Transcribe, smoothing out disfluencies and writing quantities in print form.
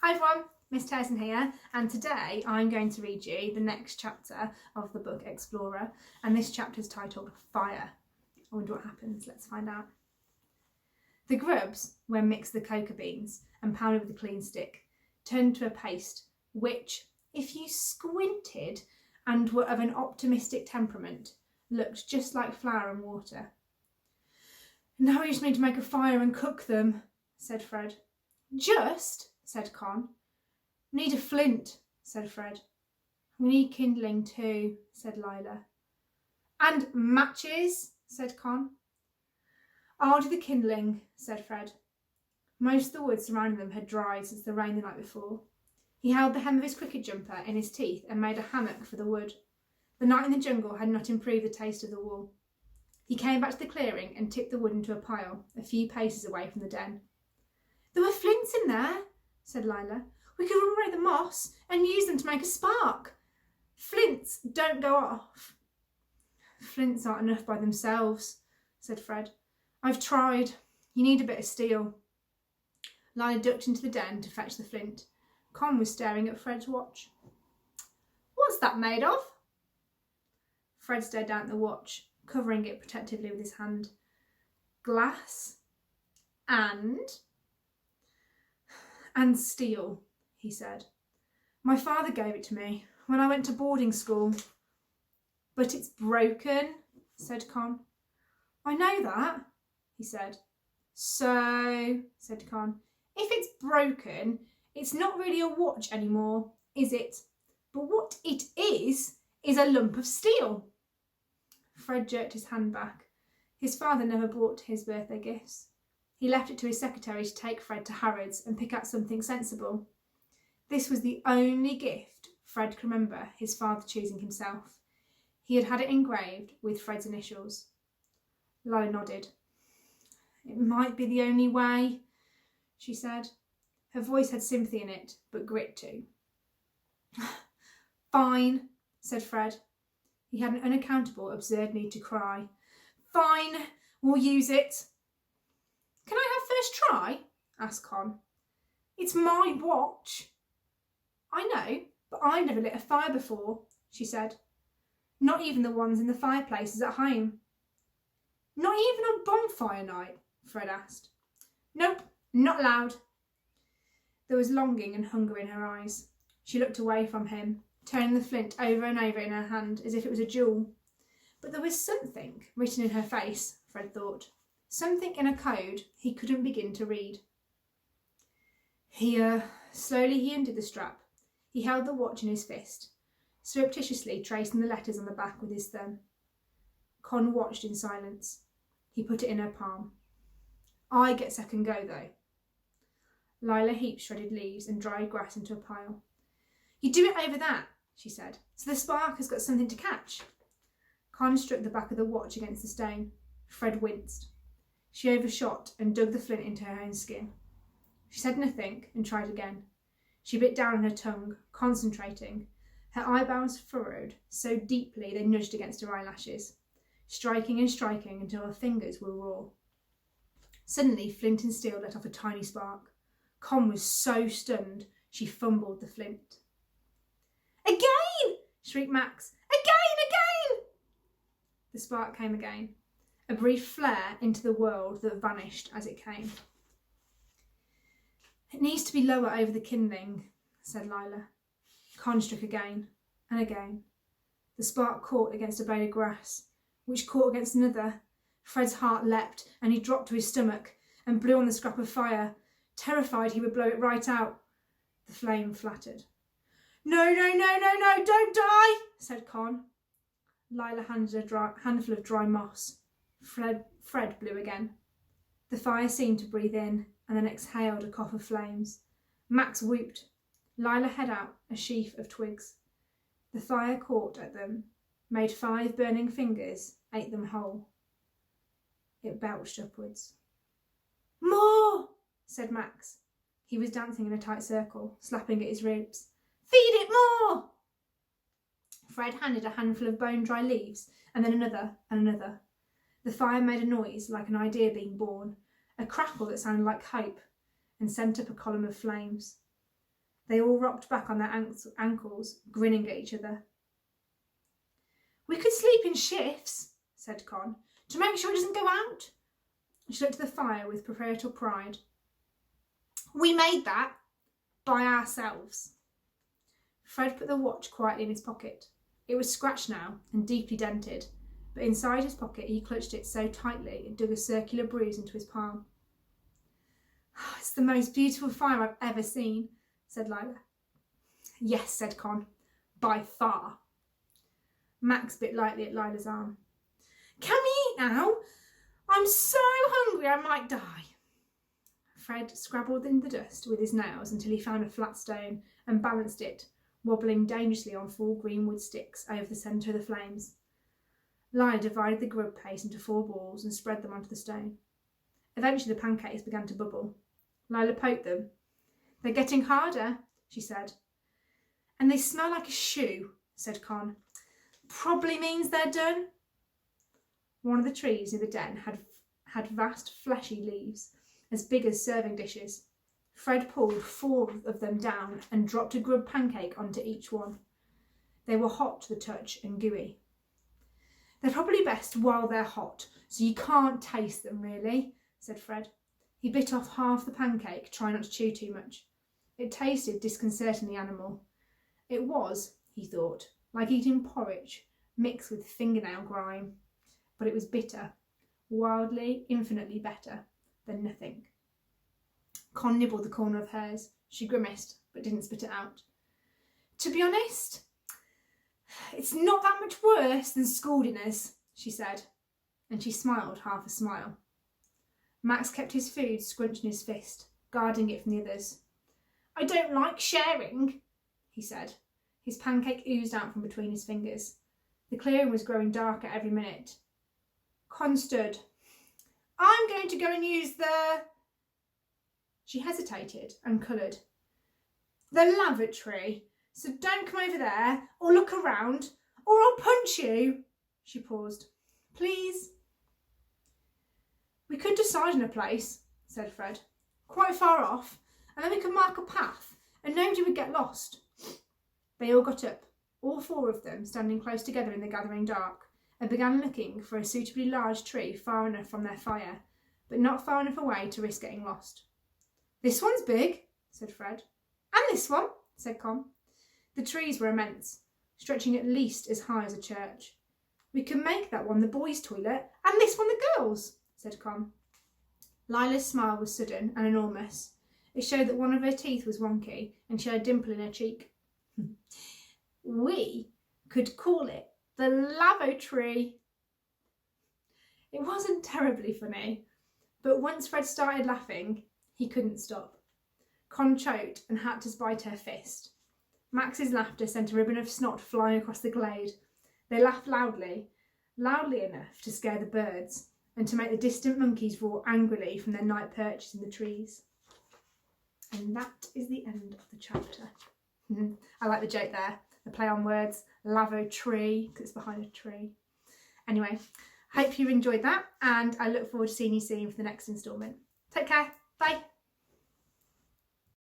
Hi everyone, Miss Taylorson here, and today I'm going to read you the next chapter of the book Explorer, and this chapter is titled Fire. I wonder what happens, let's find out. The grubs, when mixed with the cocoa beans and pounded with a clean stick, turned to a paste which, if you squinted and were of an optimistic temperament, looked just like flour and water. Now we just need to make a fire and cook them, said Fred. Just, said Con. We need a flint, said Fred. We need kindling too, said Lila. And matches, said Con. I'll do the kindling, said Fred. Most of the wood surrounding them had dried since the rain the night before. He held the hem of his cricket jumper in his teeth and made a hammock for the wood. The night in the jungle had not improved the taste of the wool. He came back to the clearing and tipped the wood into a pile, a few paces away from the den. There were flints in there, said Lila. We could rub away the moss and use them to make a spark. Flints don't go off. Flints aren't enough by themselves, said Fred. I've tried. You need a bit of steel. Lila ducked into the den to fetch the flint. Con was staring at Fred's watch. What's that made of? Fred stared down at the watch, covering it protectively with his hand. Glass and steel, he said. My father gave it to me when I went to boarding school. But it's broken, said Con. I know that, he said. So, said Con, if it's broken, it's not really a watch anymore, is it? But what it is a lump of steel. Fred jerked his hand back. His father never bought his birthday gifts. He left it to his secretary to take Fred to Harrods and pick out something sensible. This was the only gift Fred could remember his father choosing himself. He had had it engraved with Fred's initials. Lila nodded. It might be the only way, she said. Her voice had sympathy in it, but grit too. Fine, said Fred. He had an unaccountable, absurd need to cry. Fine, we'll use it. Can I have first try? Asked Con. It's my watch. I know, but I've never lit a fire before, she said. Not even the ones in the fireplaces at home. Not even on bonfire night? Fred asked. Nope, not allowed. There was longing and hunger in her eyes. She looked away from him, turning the flint over and over in her hand as if it was a jewel. But there was something written in her face, Fred thought. Something in a code he couldn't begin to read. Slowly he undid the strap. He held the watch in his fist, surreptitiously tracing the letters on the back with his thumb. Con watched in silence. He put it in her palm. I get second go, though. Lila heaped shredded leaves and dried grass into a pile. You do it over that, she said, so the spark has got something to catch. Con struck the back of the watch against the stone. Fred winced. She overshot and dug the flint into her own skin. She said nothing and tried again. She bit down on her tongue, concentrating. Her eyebrows furrowed so deeply they nudged against her eyelashes, striking and striking until her fingers were raw. Suddenly, flint and steel let off a tiny spark. Con was so stunned, she fumbled the flint. Again! Shrieked Max. Again! The spark came again. A brief flare into the world that vanished as it came. It needs to be lower over the kindling, said Lila. Con struck again and again. The spark caught against a blade of grass, which caught against another. Fred's heart leapt and he dropped to his stomach and blew on the scrap of fire, terrified he would blow it right out. The flame flattered. No, don't die, said Con. Lila handed a handful of dry moss. Fred blew again. The fire seemed to breathe in and then exhaled a cough of flames. Max whooped. Lila held out a sheaf of twigs. The fire caught at them, made 5 burning fingers, ate them whole. It belched upwards. More, said Max. He was dancing in a tight circle, slapping at his ribs. Feed it more! Fred handed a handful of bone-dry leaves, and then another and another. The fire made a noise like an idea being born, a crackle that sounded like hope, and sent up a column of flames. They all rocked back on their ankles, grinning at each other. "We could sleep in shifts," said Con, "to make sure it doesn't go out." She looked at the fire with proprietorial pride. "We made that by ourselves." Fred put the watch quietly in his pocket. It was scratched now and deeply dented, but inside his pocket he clutched it so tightly it dug a circular bruise into his palm. "It's the most beautiful fire I've ever seen," said Lila. "Yes," said Con, "by far." Max bit lightly at Lila's arm. "Can we eat now? I'm so hungry I might die." Fred scrabbled in the dust with his nails until he found a flat stone and balanced it, wobbling dangerously on 4 green wood sticks over the centre of the flames. Lila divided the grub paste into 4 balls and spread them onto the stone. Eventually the pancakes began to bubble. Lila poked them. "They're getting harder," she said. "And they smell like a shoe," said Con. "Probably means they're done." One of the trees near the den had vast fleshy leaves, as big as serving dishes. Fred pulled 4 of them down and dropped a grub pancake onto each one. They were hot to the touch and gooey. "They're probably best while they're hot, so you can't taste them really," said Fred. He bit off half the pancake, trying not to chew too much. It tasted disconcertingly animal. It was, he thought, like eating porridge mixed with fingernail grime, but it was bitter, wildly, infinitely better than nothing. Con nibbled the corner of hers. She grimaced, but didn't spit it out. "To be honest, it's not that much worse than school dinners," she said, and she smiled half a smile. Max kept his food scrunched in his fist, guarding it from the others. "I don't like sharing," he said. His pancake oozed out from between his fingers. The clearing was growing darker every minute. Con stood. "I'm going to go and use the..." She hesitated and coloured. "The lavatory. So don't come over there or look around or I'll punch you." She paused. "Please?" "We could decide on a place," said Fred. "Quite far off, and then we could mark a path and nobody would get lost." They all got up, all 4 of them standing close together in the gathering dark, and began looking for a suitably large tree far enough from their fire, but not far enough away to risk getting lost. "This one's big," said Fred. "And this one," said Con. The trees were immense, stretching at least as high as a church. "We can make that one the boys' toilet and this one the girls'," said Con. Lila's smile was sudden and enormous. It showed that one of her teeth was wonky and she had a dimple in her cheek. "We could call it the lavatory." It wasn't terribly funny, but once Fred started laughing, he couldn't stop. Con choked and had to bite her fist. Max's laughter sent a ribbon of snot flying across the glade. They laughed loudly enough to scare the birds and to make the distant monkeys roar angrily from their night perches in the trees. And that is the end of the chapter. I like the joke there, the play on words, lavatory, because it's behind a tree. Anyway, hope you enjoyed that, and I look forward to seeing you soon for the next instalment. Take care, bye.